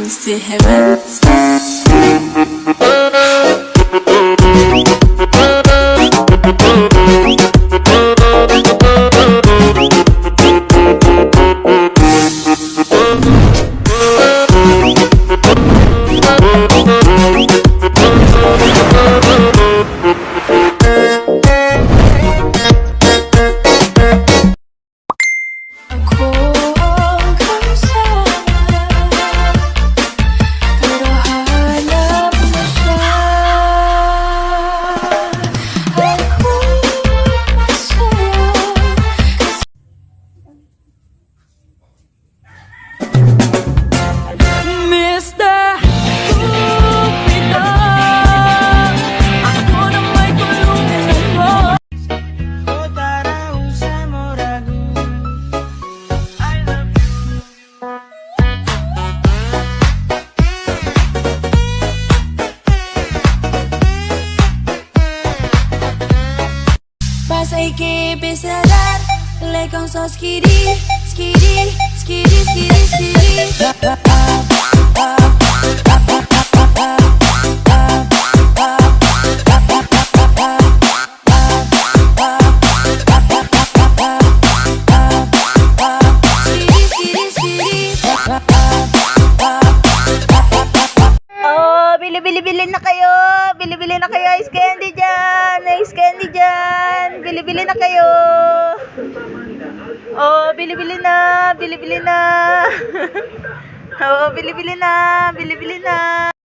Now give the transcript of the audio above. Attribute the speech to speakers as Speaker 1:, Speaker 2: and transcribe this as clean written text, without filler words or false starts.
Speaker 1: Se reversa. Pasay que empezarán, le con sos skiri, skiri, skiri, skiri, skiri. Oh, bili-bili na kayo. Bili-bili na kayo, ice candy dyan. Ice candy dyan. Bili-bili na kayo. Oh, bili-bili na. Bili-bili na. Oh, bili-bili na. Bili-bili na.